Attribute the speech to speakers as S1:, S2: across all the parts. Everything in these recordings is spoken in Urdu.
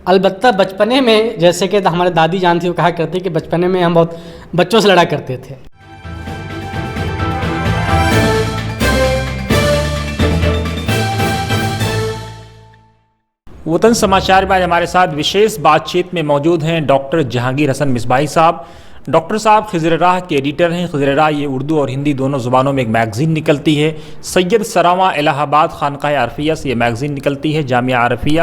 S1: البتہ بچپنے میں جیسے کہ ہمارے دادی جان تھی وہ کہا کرتی کہ بچپنے میں ہم بہت بچوں سے لڑا کرتے تھے.
S2: وطن سماچار میں آج ہمارے ساتھ وشیش بات چیت میں موجود ہیں ڈاکٹر جہانگیر حسن مصباحی صاحب. ڈاکٹر صاحب خضر راہ کے ایڈیٹر ہیں. خضر راہ یہ اردو اور ہندی دونوں زبانوں میں ایک میگزین نکلتی ہے. سید سراواں الہ آباد خانقاہ عارفیہ سے یہ میگزین نکلتی ہے، جامعہ عارفیہ،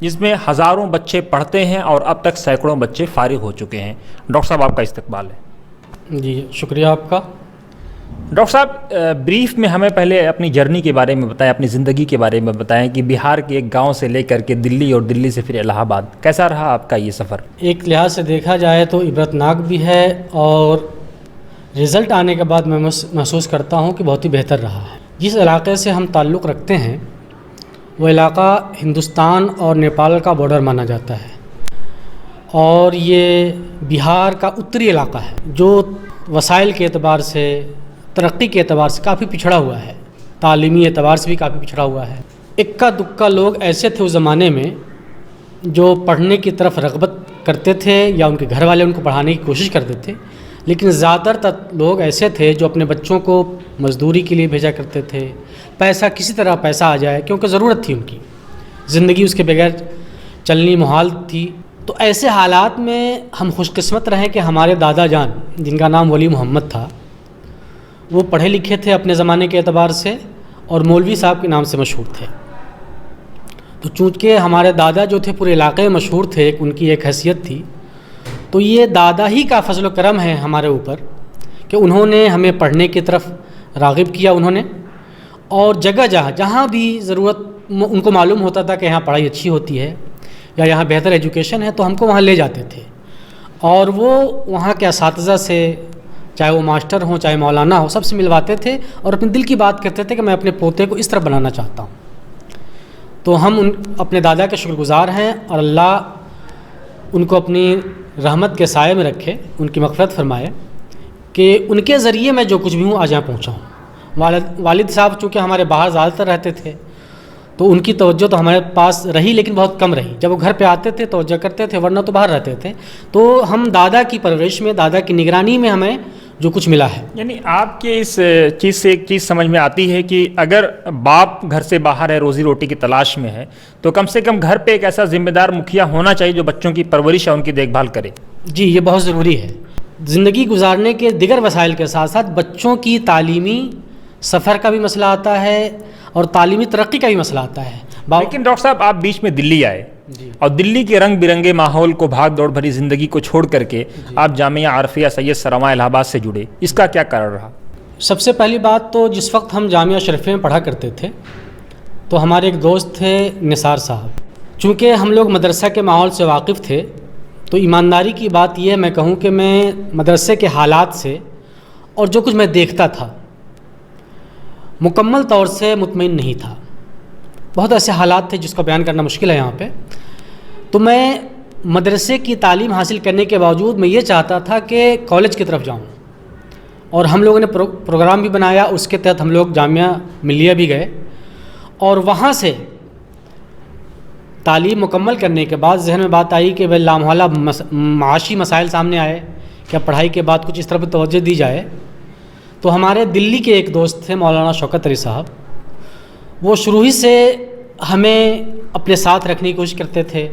S2: جس میں ہزاروں بچے پڑھتے ہیں اور اب تک سینکڑوں بچے فارغ ہو چکے ہیں. ڈاکٹر صاحب آپ کا استقبال ہے.
S1: جی شکریہ آپ کا.
S2: ڈاکٹر صاحب بریف میں ہمیں پہلے اپنی جرنی کے بارے میں بتائیں، اپنی زندگی کے بارے میں بتائیں کہ بہار کے ایک گاؤں سے لے کر کے دلی اور دلی سے پھر الہ آباد کیسا رہا آپ کا یہ سفر؟
S1: ایک لحاظ سے دیکھا جائے تو عبرتناک بھی ہے اور رزلٹ آنے کے بعد میں محسوس کرتا ہوں کہ بہت ہی بہتر رہا ہے. جس علاقے سے ہم تعلق رکھتے ہیں وہ علاقہ ہندوستان اور نیپال کا بارڈر مانا جاتا ہے اور یہ بہار کا اتری علاقہ ہے جو وسائل کے اعتبار سے، ترقی کے اعتبار سے کافی پچھڑا ہوا ہے، تعلیمی اعتبار سے بھی کافی پچھڑا ہوا ہے. اکا دکا لوگ ایسے تھے اس زمانے میں جو پڑھنے کی طرف رغبت کرتے تھے یا ان کے گھر والے ان کو پڑھانے کی کوشش کرتے تھے، لیکن زیادہ تر لوگ ایسے تھے جو اپنے بچوں کو مزدوری کے لیے بھیجا کرتے تھے. پیسہ کسی طرح پیسہ آ جائے کیونکہ ضرورت تھی، ان کی زندگی اس کے بغیر چلنی محال تھی. تو ایسے حالات میں ہم خوش قسمت رہے کہ ہمارے دادا جان جن کا نام ولی محمد تھا وہ پڑھے لکھے تھے اپنے زمانے کے اعتبار سے اور مولوی صاحب کے نام سے مشہور تھے. تو چونکہ ہمارے دادا جو تھے پورے علاقے میں مشہور تھے، ان کی ایک حیثیت تھی، تو یہ دادا ہی کا فضل و کرم ہے ہمارے اوپر کہ انہوں نے ہمیں پڑھنے کی طرف راغب کیا. انہوں نے اور جگہ جہاں بھی ضرورت ان کو معلوم ہوتا تھا کہ یہاں پڑھائی اچھی ہوتی ہے یا یہاں بہتر ایجوکیشن ہے تو ہم کو وہاں لے جاتے تھے اور وہ وہاں کے اساتذہ سے، چاہے وہ ماسٹر ہوں چاہے مولانا ہو، سب سے ملواتے تھے اور اپنے دل کی بات کرتے تھے کہ میں اپنے پوتے کو اس طرح بنانا چاہتا ہوں. تو ہم اپنے دادا کے شکر گزار ہیں اور اللہ ان کو اپنی رحمت کے سائے میں رکھے، ان کی مغفرت فرمائے کہ ان کے ذریعے میں جو کچھ بھی ہوں آج یہاں پہنچا ہوں. والد صاحب چونکہ ہمارے باہر زیادہ تر رہتے تھے تو ان کی توجہ تو ہمارے پاس رہی لیکن بہت کم رہی. جب وہ گھر پہ آتے تھے توجہ کرتے تھے، ورنہ تو باہر رہتے تھے. تو ہم دادا کی پرورش میں، دادا کی نگرانی میں ہمیں جو کچھ ملا ہے.
S2: یعنی آپ کے اس چیز سے ایک چیز سمجھ میں آتی ہے کہ اگر باپ گھر سے باہر ہے، روزی روٹی کی تلاش میں ہے، تو کم سے کم گھر پہ ایک ایسا ذمہ دار مکھیا ہونا چاہیے جو بچوں کی پرورش ہے، ان کی دیکھ بھال کرے.
S1: جی یہ بہت ضروری ہے. زندگی گزارنے کے دیگر وسائل کے ساتھ ساتھ بچوں کی تعلیمی سفر کا بھی مسئلہ آتا ہے اور تعلیمی ترقی کا بھی مسئلہ آتا ہے.
S2: لیکن ڈاکٹر صاحب آپ بیچ میں دلی آئے اور دلی کے رنگ برنگے ماحول کو، بھاگ دوڑ بھری زندگی کو چھوڑ کر کے آپ جامعہ عارفیہ سید سراواں الہ آباد سے جڑے، اس کا کیا قرار رہا؟
S1: سب سے پہلی بات تو جس وقت ہم جامعہ شریفیہ میں پڑھا کرتے تھے تو ہمارے ایک دوست تھے نثار صاحب. چونکہ ہم لوگ مدرسہ کے ماحول سے واقف تھے تو ایمانداری کی بات یہ میں کہوں کہ میں مدرسے کے حالات سے اور جو کچھ میں دیکھتا تھا مکمل طور سے مطمئن نہیں تھا. بہت ایسے حالات تھے جس کو بیان کرنا مشکل ہے یہاں پہ. تو میں مدرسے کی تعلیم حاصل کرنے کے باوجود میں یہ چاہتا تھا کہ کالج کی طرف جاؤں اور ہم لوگوں نے پروگرام بھی بنایا. اس کے تحت ہم لوگ جامعہ ملیہ بھی گئے اور وہاں سے تعلیم مکمل کرنے کے بعد ذہن میں بات آئی کہ لامحالہ معاشی مسائل سامنے آئے کہ پڑھائی کے بعد کچھ اس طرح توجہ دی جائے. تو ہمارے دلی کے ایک دوست تھے مولانا شوکت علی صاحب، وہ شروع ہی سے ہمیں اپنے ساتھ رکھنے کی کوشش کرتے تھے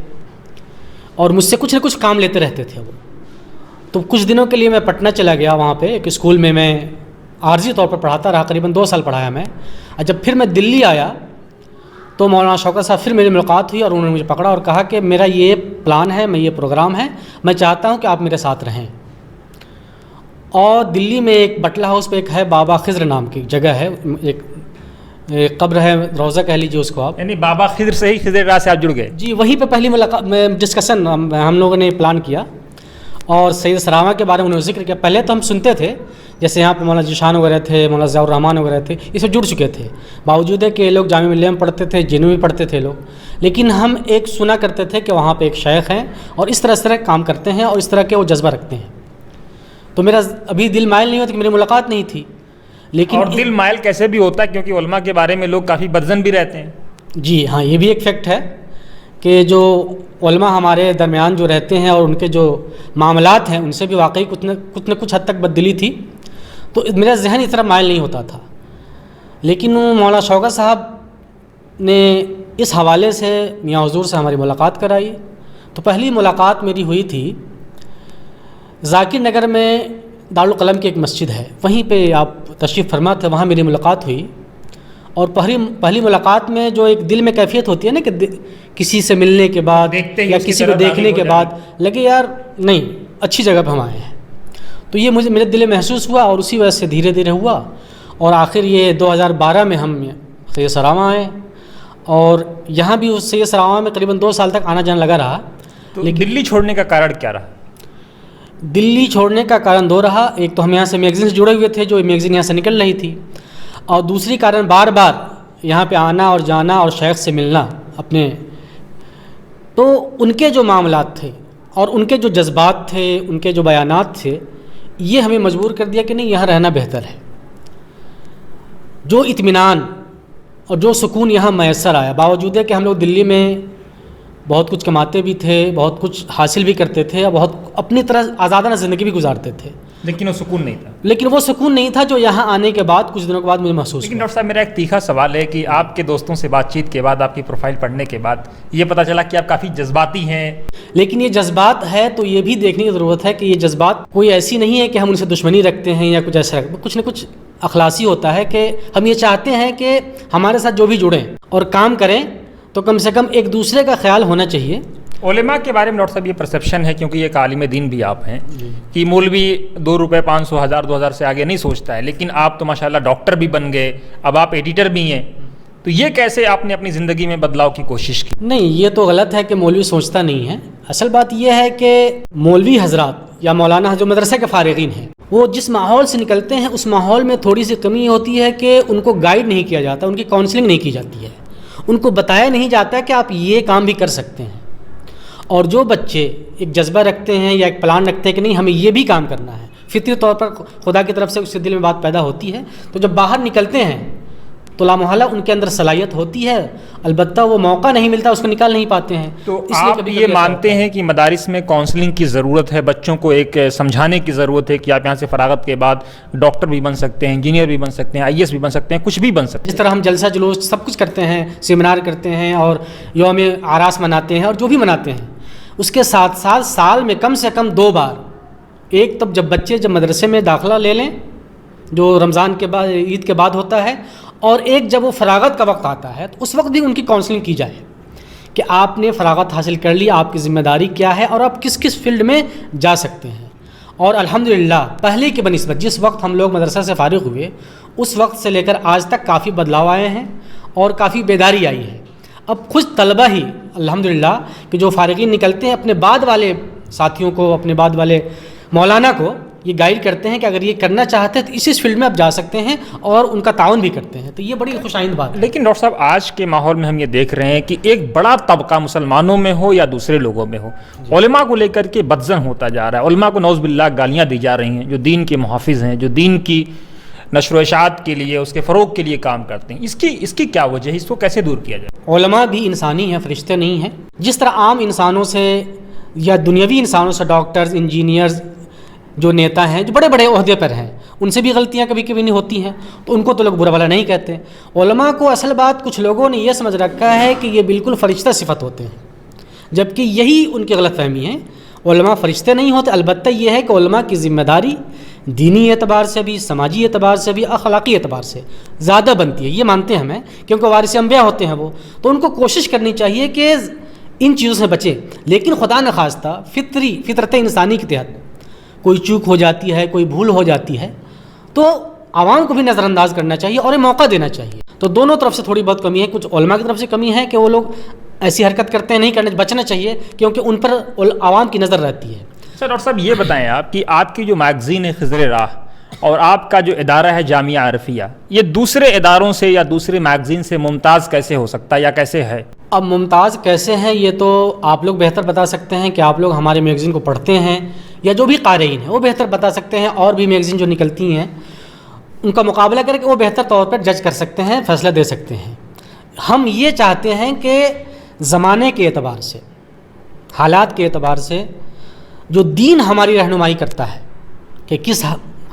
S1: اور مجھ سے کچھ نہ کچھ کام لیتے رہتے تھے وہ. تو کچھ دنوں کے لیے میں پٹنہ چلا گیا، وہاں پہ ایک اسکول میں عارضی طور پر پڑھاتا رہا، قریباً 2 سال پڑھایا میں. اور جب پھر میں دلی آیا تو مولانا شوکت صاحب پھر میری ملاقات ہوئی اور انہوں نے مجھے پکڑا اور کہا کہ میرا یہ پلان ہے، میں یہ پروگرام ہے، میں چاہتا ہوں کہ آپ میرے ساتھ رہیں. اور دلی میں ایک بٹلہ ہاؤس پہ ایک ہے بابا خضر نام کی جگہ ہے، ایک قبر ہے، روضہ کہہ لیجیے اس کو آپ.
S2: یعنی بابا خضر سے ہی خضر راہ سے آپ جڑ گئے؟ جی
S1: وہیں پہ پہلی ملاقات ڈسکشن ہم لوگوں نے پلان کیا اور سید سراواں کے بارے میں انہوں نے ذکر کیا. پہلے تو ہم سنتے تھے، جیسے یہاں پہ مولانا جیشان وغیرہ تھے، مولانا ضیاء الرحمان وغیرہ تھے، اس سے جڑ چکے تھے. باوجود ہے کہ یہ لوگ جامعہ ملیہ میں پڑھتے تھے، جنوں میں پڑھتے تھے لوگ، لیکن ہم ایک سنا کرتے تھے کہ وہاں پہ ایک شیخ ہیں اور اس طرح کام کرتے ہیں اور اس طرح کے وہ جذبہ رکھتے ہیں. تو میرا ابھی دل مائل نہیں ہوتا کہ میری ملاقات نہیں تھی. لیکن
S2: اور دل مائل کیسے بھی ہوتا ہے کیونکہ علماء کے بارے میں لوگ کافی بدظن بھی رہتے ہیں.
S1: جی ہاں، یہ بھی ایک فیکٹ ہے کہ جو علماء ہمارے درمیان جو رہتے ہیں اور ان کے جو معاملات ہیں ان سے بھی واقعی کچھ نہ کچھ حد تک بدلی تھی، تو میرا ذہن اس طرح مائل نہیں ہوتا تھا. لیکن مولانا شوکت صاحب نے اس حوالے سے میاں حضور سے ہماری ملاقات کرائی. تو پہلی ملاقات میری ہوئی تھی ذاکر نگر میں دارالقلم کی ایک مسجد ہے، وہیں پہ آپ تشریف فرما تھے، وہاں میری ملاقات ہوئی. اور پہلی ملاقات میں جو ایک دل میں کیفیت ہوتی ہے نا کہ کسی سے ملنے کے بعد یا کسی کو دیکھنے کے بعد لگے یار نہیں اچھی جگہ پہ ہم آئے ہیں، تو یہ میرے دل میں محسوس ہوا اور اسی وجہ سے دھیرے دھیرے ہوا. اور آخر یہ 2012 میں ہم سید سراواں آئے اور یہاں بھی اس سید سراواں میں قریباً 2 سال تک آنا جانا لگا رہا.
S2: لیکن دلی چھوڑنے کا کارن کیا رہا؟
S1: دلی چھوڑنے کا کارن 2 رہا. ایک تو ہم یہاں سے میگزین سے جڑے ہوئے تھے، جو میگزین یہاں سے نکل رہی تھی، اور دوسری کارن بار بار یہاں پہ آنا اور جانا اور شیخ سے ملنا اپنے. تو ان کے جو معاملات تھے اور ان کے جو جذبات تھے، ان کے جو بیانات تھے، یہ ہمیں مجبور کر دیا کہ نہیں یہاں رہنا بہتر ہے. جو اطمینان اور جو سکون یہاں میسر آیا، باوجود ہے کہ ہم لوگ دلی میں بہت کچھ کماتے بھی تھے، بہت کچھ حاصل بھی کرتے تھے اور بہت اپنی طرح آزادانہ زندگی بھی گزارتے تھے،
S2: لیکن وہ سکون نہیں تھا.
S1: لیکن وہ سکون نہیں تھا جو یہاں آنے کے بعد کچھ دنوں کے بعد مجھے محسوس
S2: لیکن
S1: ہوا.
S2: ڈاکٹر صاحب میرا ایک تیکھا سوال ہے کہ آپ کے دوستوں سے بات چیت کے بعد، آپ کی پروفائل پڑھنے کے بعد یہ پتہ چلا کہ آپ کافی جذباتی ہیں.
S1: لیکن یہ جذبات ہے تو یہ بھی دیکھنے کی ضرورت ہے کہ یہ جذبات کوئی ایسی نہیں ہے کہ ہم ان سے دشمنی رکھتے ہیں یا کچھ ایسا، کچھ نہ کچھ اخلاصی ہوتا ہے کہ ہم یہ چاہتے ہیں کہ ہمارے ساتھ جو بھی جڑیں اور کام کریں تو کم سے کم ایک دوسرے کا خیال ہونا چاہیے.
S2: علماء کے بارے میں ڈاکٹر صاحب یہ پرسیپشن ہے، کیونکہ یہ ایک عالم دین بھی آپ ہیں، کہ مولوی 2 روپے 500 1000 2000 سے آگے نہیں سوچتا ہے، لیکن آپ تو ماشاءاللہ ڈاکٹر بھی بن گئے، اب آپ ایڈیٹر بھی ہیں، تو یہ کیسے آپ نے اپنی زندگی میں بدلاؤ کی کوشش کی؟
S1: نہیں، یہ تو غلط ہے کہ مولوی سوچتا نہیں ہے. اصل بات یہ ہے کہ مولوی حضرات یا مولانا جو مدرسے کے فارغین ہیں، وہ جس ماحول سے نکلتے ہیں اس ماحول میں تھوڑی سی کمی ہوتی ہے کہ ان کو گائیڈ نہیں کیا جاتا، ان کی کاؤنسلنگ نہیں کی جاتی ہے، ان کو بتایا نہیں جاتا کہ آپ یہ کام بھی کر سکتے ہیں. اور جو بچے ایک جذبہ رکھتے ہیں یا ایک پلان رکھتے ہیں کہ نہیں ہمیں یہ بھی کام کرنا ہے، فطری طور پر خدا کی طرف سے اس کے دل میں بات پیدا ہوتی ہے، تو جب باہر نکلتے ہیں تو لامحالہ ان کے اندر صلاحیت ہوتی ہے، البتہ وہ موقع نہیں ملتا، اس کو نکال نہیں پاتے ہیں.
S2: تو آپ یہ مانتے ہیں کہ مدارس میں کاؤنسلنگ کی ضرورت ہے، بچوں کو ایک سمجھانے کی ضرورت ہے کہ آپ یہاں سے فراغت کے بعد ڈاکٹر بھی بن سکتے ہیں، انجینئر بھی بن سکتے ہیں، IAS بھی بن سکتے ہیں، کچھ بھی بن سکتے ہیں.
S1: جس طرح ہم جلسہ جلوس سب کچھ کرتے ہیں، سیمینار کرتے ہیں اور یوم آراس مناتے ہیں اور جو بھی مناتے ہیں، اس کے ساتھ ساتھ سال میں کم سے کم 2 بار، ایک تب جب بچے مدرسے میں داخلہ لے لیں جو رمضان کے بعد عید کے بعد ہوتا ہے، اور ایک جب وہ فراغت کا وقت آتا ہے تو اس وقت بھی ان کی کاؤنسلنگ کی جائے کہ آپ نے فراغت حاصل کر لی، آپ کی ذمہ داری کیا ہے اور آپ کس کس فیلڈ میں جا سکتے ہیں. اور الحمدللہ پہلے کی بنسبت جس وقت ہم لوگ مدرسہ سے فارغ ہوئے اس وقت سے لے کر آج تک کافی بدلاؤ آئے ہیں اور کافی بیداری آئی ہے. اب خود طلبہ ہی الحمدللہ کہ جو فارغین نکلتے ہیں اپنے بعد والے ساتھیوں کو، اپنے بعد والے مولانا کو یہ گائیڈ کرتے ہیں کہ اگر یہ کرنا چاہتے ہیں تو اس فیلڈ میں آپ جا سکتے ہیں اور ان کا تعاون بھی کرتے ہیں. تو یہ بڑی خوش آئند بات ہے.
S2: لیکن ڈاکٹر صاحب آج کے ماحول میں ہم یہ دیکھ رہے ہیں کہ ایک بڑا طبقہ مسلمانوں میں ہو یا دوسرے لوگوں میں ہو، علماء کو لے کر کے بدظن ہوتا جا رہا ہے. علماء کو نعوذ باللہ گالیاں دی جا رہی ہیں، جو دین کے محافظ ہیں، جو دین کی نشر و اشاعت کے لیے، اس کے فروغ کے لیے کام کرتے ہیں. اس کی کیا وجہ ہے؟ اس کو کیسے دور کیا جائے؟
S1: علماء بھی انسانی ہیں، فرشتے نہیں ہیں. جس طرح عام انسانوں سے یا دنیاوی انسانوں سے ڈاکٹرز، انجینئرز، جو نیتا ہیں، جو بڑے بڑے عہدے پر ہیں، ان سے بھی غلطیاں کبھی کبھی نہیں ہوتی ہیں، تو ان کو تو لوگ برا بھلا نہیں کہتے. علماء کو اصل بات کچھ لوگوں نے یہ سمجھ رکھا ہے کہ یہ بالکل فرشتہ صفت ہوتے ہیں، جبکہ یہی ان کی غلط فہمی ہے. علماء فرشتے نہیں ہوتے. البتہ یہ ہے کہ علماء کی ذمہ داری دینی اعتبار سے بھی، سماجی اعتبار سے بھی، اخلاقی اعتبار سے زیادہ بنتی ہے. یہ مانتے ہیں ہمیں، کیونکہ وارث انبیاء ہوتے ہیں وہ، تو ان کو کوشش کرنی چاہیے کہ ان چیزوں سے بچے. لیکن خدا نخواستہ فطرت انسانی کے تحت کوئی چوک ہو جاتی ہے، کوئی بھول ہو جاتی ہے، تو عوام کو بھی نظر انداز کرنا چاہیے اور موقع دینا چاہیے. تو دونوں طرف سے تھوڑی بہت کمی ہے. کچھ علماء کی طرف سے کمی ہے کہ وہ لوگ ایسی حرکت کرتے ہیں، نہیں کرنے، بچنا چاہیے کیونکہ ان پر عوام کی نظر رہتی ہے.
S2: سر ڈاکٹر صاحب یہ بتائیں آپ کہ آپ کی جو میگزین ہے خضر راہ اور آپ کا جو ادارہ ہے جامعہ عرفیہ، یہ دوسرے اداروں سے یا دوسرے میگزین سے ممتاز کیسے ہو سکتا ہے یا کیسے ہے؟
S1: اب ممتاز کیسے ہیں یہ تو آپ لوگ بہتر بتا سکتے ہیں کہ آپ لوگ ہمارے میگزین کو پڑھتے ہیں یا جو بھی قارئین ہیں وہ بہتر بتا سکتے ہیں. اور بھی میگزین جو نکلتی ہیں ان کا مقابلہ کر کے وہ بہتر طور پر جج کر سکتے ہیں، فیصلہ دے سکتے ہیں. ہم یہ چاہتے ہیں کہ زمانے کے اعتبار سے، حالات کے اعتبار سے جو دین ہماری رہنمائی کرتا ہے کہ کس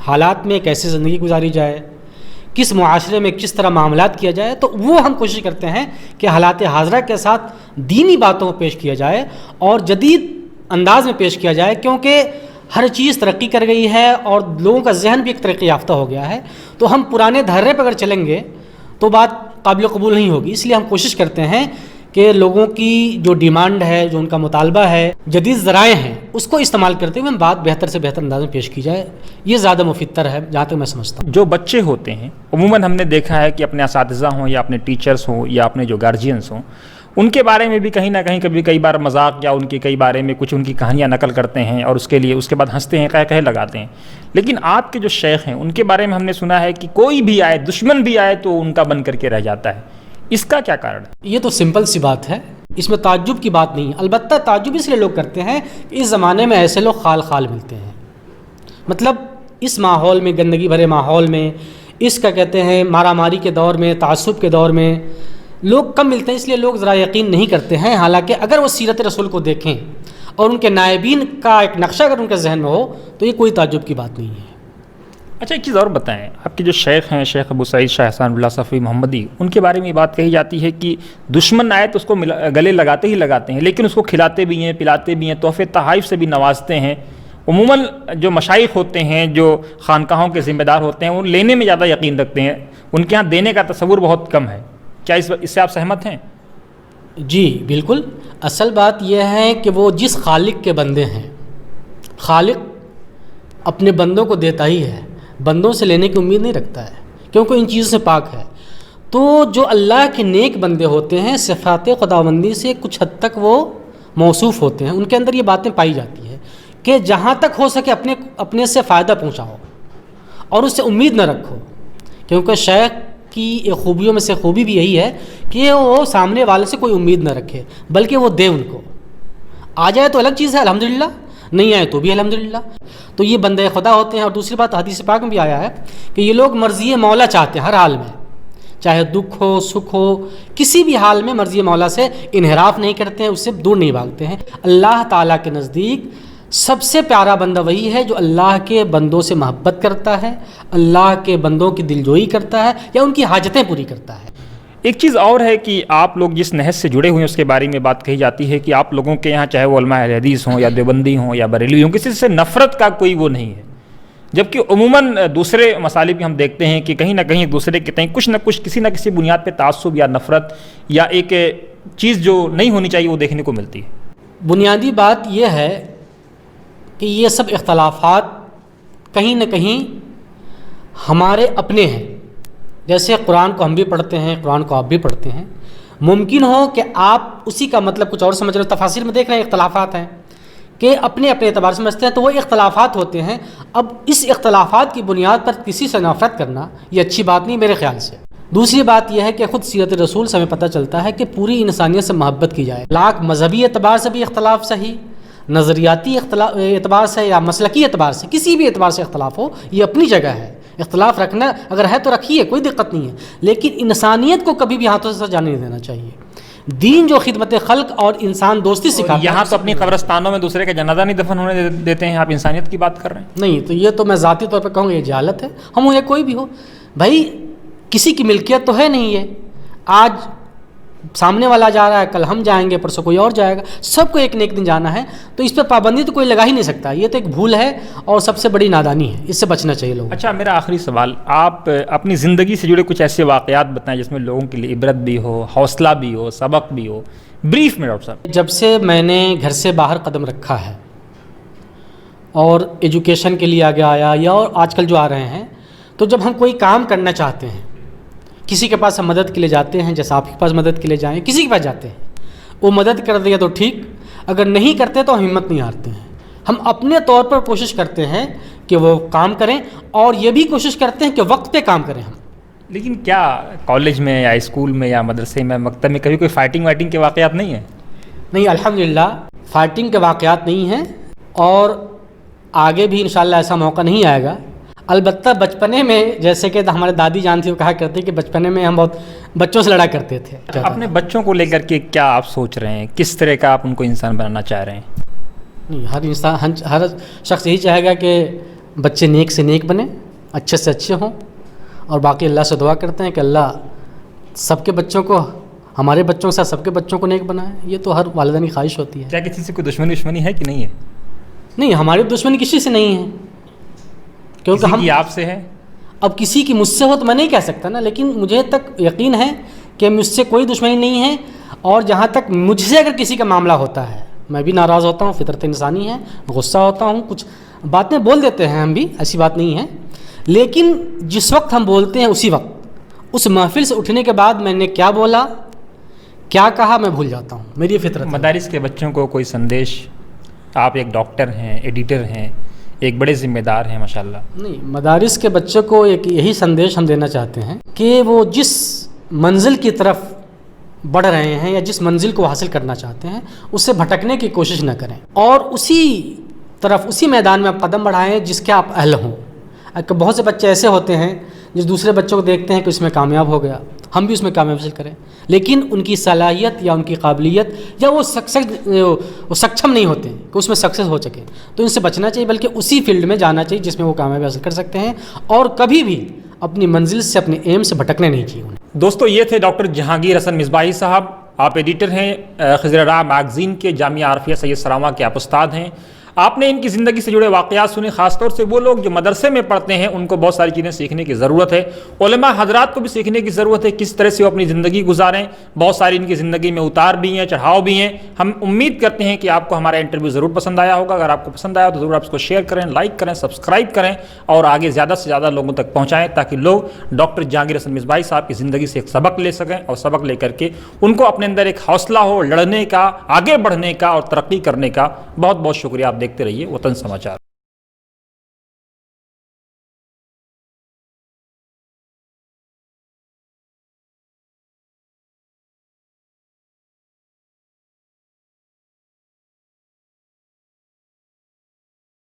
S1: حالات میں کیسے زندگی گزاری جائے، کس معاشرے میں کس طرح معاملات کیا جائے، تو وہ ہم کوشش کرتے ہیں کہ حالات حاضرہ کے ساتھ دینی باتوں کو پیش کیا جائے اور جدید انداز میں پیش کیا جائے، کیونکہ ہر چیز ترقی کر گئی ہے اور لوگوں کا ذہن بھی ایک ترقی یافتہ ہو گیا ہے، تو ہم پرانے دھرے پہ اگر چلیں گے تو بات قابل قبول نہیں ہوگی۔ اس لیے ہم کوشش کرتے ہیں کہ لوگوں کی جو ڈیمانڈ ہے، جو ان کا مطالبہ ہے، جدید ذرائع ہیں، اس کو استعمال کرتے ہوئے بات بہتر سے بہتر انداز میں پیش کی جائے، یہ زیادہ مفید تر ہے جہاں تک میں سمجھتا ہوں۔
S2: جو بچے ہوتے ہیں عموماً ہم نے دیکھا ہے کہ اپنے اساتذہ ہوں یا اپنے ٹیچرز ہوں یا اپنے جو گارجینس ہوں، ان کے بارے میں بھی کہیں نہ کہیں کئی بار مذاق یا ان کے کئی بارے میں کچھ ان کی کہانیاں نقل کرتے ہیں اور اس کے بعد ہنستے ہیں، کہہ لگاتے ہیں۔ لیکن آپ کے جو شیخ ہیں ان کے بارے میں ہم نے سنا ہے کہ کوئی بھی آئے، دشمن بھی آئے تو ان کا بن کر کے رہ جاتا ہے، اس کا کیا کارن ہے؟
S1: یہ تو سمپل سی بات ہے، اس میں تعجب کی بات نہیں ہے۔ البتہ تعجب اس لیے لوگ کرتے ہیں کہ اس زمانے میں ایسے لوگ خال خال ملتے ہیں، مطلب اس ماحول میں، گندگی بھرے ماحول میں، اس کا کہتے ہیں مارا ماری کے دور میں، تعصب کے دور میں لوگ کم ملتے ہیں، اس لیے لوگ ذرا یقین نہیں کرتے ہیں۔ حالانکہ اگر وہ سیرت رسول کو دیکھیں اور ان کے نائبین کا ایک نقشہ اگر ان کے ذہن میں ہو تو یہ کوئی تعجب کی بات نہیں ہے۔
S2: اچھا ایک چیز اور بتائیں، آپ کے جو شیخ ہیں شیخ ابو سعید شاہ احسان اللہ صفوی محمدی، ان کے بارے میں یہ بات کہی جاتی ہے کہ دشمن آئے تو اس کو گلے لگاتے ہی لگاتے ہیں، لیکن اس کو کھلاتے بھی ہیں، پلاتے بھی ہیں، تحفے تحائف سے بھی نوازتے ہیں۔ عموماً جو مشائخ ہوتے ہیں، جو خانقاہوں کے ذمہ دار ہوتے ہیں، وہ لینے میں زیادہ یقین رکھتے ہیں، ان کے ہاں دینے کا تصور بہت کم ہے۔ کیا اس سے آپ سہمت ہیں؟
S1: جی بالکل، اصل بات یہ ہے کہ وہ جس خالق کے بندے ہیں، خالق اپنے بندوں کو دیتا ہی ہے، بندوں سے لینے کی امید نہیں رکھتا ہے، کیونکہ ان چیزوں سے پاک ہے۔ تو جو اللہ کے نیک بندے ہوتے ہیں صفات خداوندی سے کچھ حد تک وہ موصوف ہوتے ہیں، ان کے اندر یہ باتیں پائی جاتی ہے کہ جہاں تک ہو سکے اپنے سے فائدہ پہنچاؤ اور اس سے امید نہ رکھو، کیونکہ شیخ کی ایک خوبیوں میں سے خوبی بھی یہی ہے کہ وہ سامنے والے سے کوئی امید نہ رکھے، بلکہ وہ دے ان کو۔ آ جائے تو الگ چیز ہے الحمدللہ، نہیں آئے تو بھی الحمدللہ۔ تو یہ بندے خدا ہوتے ہیں۔ اور دوسری بات حدیث پاک میں بھی آیا ہے کہ یہ لوگ مرضی مولا چاہتے ہیں ہر حال میں، چاہے دکھ ہو سکھ ہو، کسی بھی حال میں مرضی مولا سے انحراف نہیں کرتے ہیں، اس سے دور نہیں بھاگتے ہیں۔ اللہ تعالیٰ کے نزدیک سب سے پیارا بندہ وہی ہے جو اللہ کے بندوں سے محبت کرتا ہے، اللہ کے بندوں کی دلجوئی کرتا ہے یا ان کی حاجتیں پوری کرتا ہے۔
S2: ایک چیز اور ہے کہ آپ لوگ جس نہج سے جڑے ہوئے ہیں اس کے بارے میں بات کہی جاتی ہے کہ آپ لوگوں کے یہاں چاہے وہ علماء اہل حدیث ہوں یا دیوبندی ہوں یا بریلوی ہوں، کسی سے نفرت کا کوئی وہ نہیں ہے، جبکہ عموماً دوسرے مسالے بھی ہم دیکھتے ہیں کہ کہیں نہ کہیں دوسرے کے تئیں کچھ نہ کچھ کسی نہ کسی بنیاد پہ تعصب یا نفرت یا ایک چیز جو نہیں ہونی چاہیے وہ دیکھنے کو ملتی ہے۔
S1: بنیادی بات یہ ہے کہ یہ سب اختلافات کہیں نہ کہیں ہمارے اپنے ہیں، جیسے قرآن کو ہم بھی پڑھتے ہیں، قرآن کو آپ بھی پڑھتے ہیں، ممکن ہو کہ آپ اسی کا مطلب کچھ اور سمجھ رہے ہو، تفاسیر میں دیکھ رہے ہیں اختلافات ہیں کہ اپنے اپنے اعتبار سے سمجھتے ہیں، تو وہ اختلافات ہوتے ہیں۔ اب اس اختلافات کی بنیاد پر کسی سے نفرت کرنا یہ اچھی بات نہیں میرے خیال سے۔ دوسری بات یہ ہے کہ خود سیرت رسول سے ہمیں پتہ چلتا ہے کہ پوری انسانیت سے محبت کی جائے، لاکھ مذہبی اعتبار سے بھی اختلاف صحیح، نظریاتی اعتبار سے یا مسلکی اعتبار سے، کسی بھی اعتبار سے اختلاف ہو، یہ اپنی جگہ ہے، اختلاف رکھنا اگر ہے تو رکھیے، کوئی دقت نہیں ہے، لیکن انسانیت کو کبھی بھی ہاتھوں سے جانے نہیں دینا چاہیے۔ دین جو خدمت خلق اور انسان دوستی سکھاتا ہے،
S2: یہاں تو اپنی قبرستانوں میں دوسرے کا جنازہ نہیں دفن ہونے دیتے ہیں، آپ انسانیت کی بات کر رہے ہیں؟
S1: نہیں، تو یہ تو میں ذاتی طور پہ کہوں گا یہ جہالت ہے، ہم ہو یا کوئی بھی ہو، بھائی کسی کی ملکیت تو ہے نہیں، یہ آج سامنے والا جا رہا ہے، کل ہم جائیں گے، پرسوں کوئی اور جائے گا، سب کو ایک نہ ایک دن جانا ہے، تو اس پہ پابندی تو کوئی لگا ہی نہیں سکتا، یہ تو ایک بھول ہے اور سب سے بڑی نادانی ہے، اس سے بچنا چاہیے لوگوں۔
S2: اچھا میرا آخری سوال، آپ اپنی زندگی سے جڑے کچھ ایسے واقعات بتائیں جس میں لوگوں کے لیے عبرت بھی ہو، حوصلہ بھی ہو، سبق بھی ہو، بریف میں ڈاکٹر صاحب۔
S1: جب سے میں نے گھر سے باہر قدم رکھا ہے اور ایجوکیشن کے لیے آگے آیا یا اور آج کل جو آ رہے ہیں، تو جب ہم کوئی کام کرنا چاہتے ہیں، کسی کے پاس ہم مدد کے لیے جاتے ہیں، جیسا آپ کے پاس مدد کے لیے جائیں، کسی کے پاس جاتے ہیں، وہ مدد کر دیا تو ٹھیک، اگر نہیں کرتے تو ہم ہمت نہیں ہارتے ہیں، ہم اپنے طور پر کوشش کرتے ہیں کہ وہ کام کریں اور یہ بھی کوشش کرتے ہیں کہ وقت پہ کام کریں ہم۔
S2: لیکن کیا کالج میں یا اسکول میں یا مدرسے میں مکتب میں کبھی کوئی فائٹنگ وائٹنگ کے واقعات نہیں ہیں؟
S1: نہیں، الحمدللہ فائٹنگ کے واقعات نہیں ہیں اور آگے بھی انشاءاللہ ایسا موقع نہیں آئے گا۔ البتہ بچپنے میں جیسے کہ ہمارے دادی جان تھی وہ کہا کرتے کہ بچپنے میں ہم بہت بچوں سے لڑا کرتے تھے.
S2: اپنے بچوں کو لے کر کے کیا آپ سوچ رہے ہیں, کس طرح کا آپ ان کو انسان بنانا چاہ رہے ہیں؟
S1: نہیں, ہر شخص یہی چاہے گا کہ بچے نیک سے نیک بنیں, اچھے سے اچھے ہوں, اور باقی اللہ سے دعا کرتے ہیں کہ اللہ سب کے بچوں کو, ہمارے بچوں کے ساتھ سب کے بچوں کو نیک بنائے. یہ تو ہر والدین کی خواہش ہوتی ہے.
S2: کیا کسی سے کوئی دشمنی ہے کہ نہیں ہے؟
S1: نہیں, ہماری دشمنی کسی سے نہیں ہے, کیونکہ ہم
S2: آپ سے ہے.
S1: اب کسی کی مجھ سے ہو تو میں نہیں کہہ سکتا نا, لیکن مجھے تک یقین ہے کہ مجھ سے کوئی دشمنی نہیں ہے. اور جہاں تک مجھ سے اگر کسی کا معاملہ ہوتا ہے, میں بھی ناراض ہوتا ہوں, فطرت انسانی ہے, غصہ ہوتا ہوں, کچھ باتیں بول دیتے ہیں ہم بھی, ایسی بات نہیں ہے. لیکن جس وقت ہم بولتے ہیں اسی وقت, اس محفل سے اٹھنے کے بعد میں نے کیا بولا کیا کہا میں بھول جاتا ہوں. میری فطرت.
S2: مدارس کے بچوں کو کوئی سندیش, آپ ایک ڈاکٹر ہیں, ایڈیٹر ہیں, ایک بڑے ذمہ دار ہیں ماشاءاللہ.
S1: نہیں, مدارس کے بچوں کو ایک یہی سندیش ہم دینا چاہتے ہیں کہ وہ جس منزل کی طرف بڑھ رہے ہیں یا جس منزل کو حاصل کرنا چاہتے ہیں اس سے بھٹکنے کی کوشش نہ کریں, اور اسی طرف اسی میدان میں آپ قدم بڑھائیں جس کے آپ اہل ہوں. بہت سے بچے ایسے ہوتے ہیں جس دوسرے بچوں کو دیکھتے ہیں کہ اس میں کامیاب ہو گیا, ہم بھی اس میں کامیاب حاصل کریں, لیکن ان کی صلاحیت یا ان کی قابلیت یا وہ سکچم نہیں ہوتے کہ اس میں سکسیس ہو سکے, تو ان سے بچنا چاہیے, بلکہ اسی فیلڈ میں جانا چاہیے جس میں وہ کامیابی حاصل کر سکتے ہیں, اور کبھی بھی اپنی منزل سے اپنے ایم سے بھٹکنے نہیں چاہیے انہیں.
S2: دوستو, یہ تھے ڈاکٹر جہانگیر حسن مصباحی صاحب. آپ ایڈیٹر ہیں خضر راہ میگزین کے, جامعہ عارفیہ سید سراواں کے آپ استاد ہیں. آپ نے ان کی زندگی سے جڑے واقعات سنے, خاص طور سے وہ لوگ جو مدرسے میں پڑھتے ہیں ان کو بہت ساری چیزیں سیکھنے کی ضرورت ہے. علماء حضرات کو بھی سیکھنے کی ضرورت ہے کس طرح سے وہ اپنی زندگی گزاریں. بہت ساری ان کی زندگی میں اتار بھی ہیں, چڑھاؤ بھی ہیں. ہم امید کرتے ہیں کہ آپ کو ہمارا انٹرویو ضرور پسند آیا ہوگا. اگر آپ کو پسند آیا تو ضرور آپ اس کو شیئر کریں, لائک کریں, سبسکرائب کریں, اور آگے زیادہ سے زیادہ لوگوں تک پہنچائیں تاکہ لوگ ڈاکٹر جہانگیر حسن مصباحی صاحب کی زندگی سے ایک سبق لے سکیں, اور سبق لے کر کے ان کو اپنے اندر ایک حوصلہ ہو لڑنے کا, آگے بڑھنے کا اور ترقی کرنے کا. بہت بہت شکریہ. آپ دیکھتے رہیے وطن سماچار.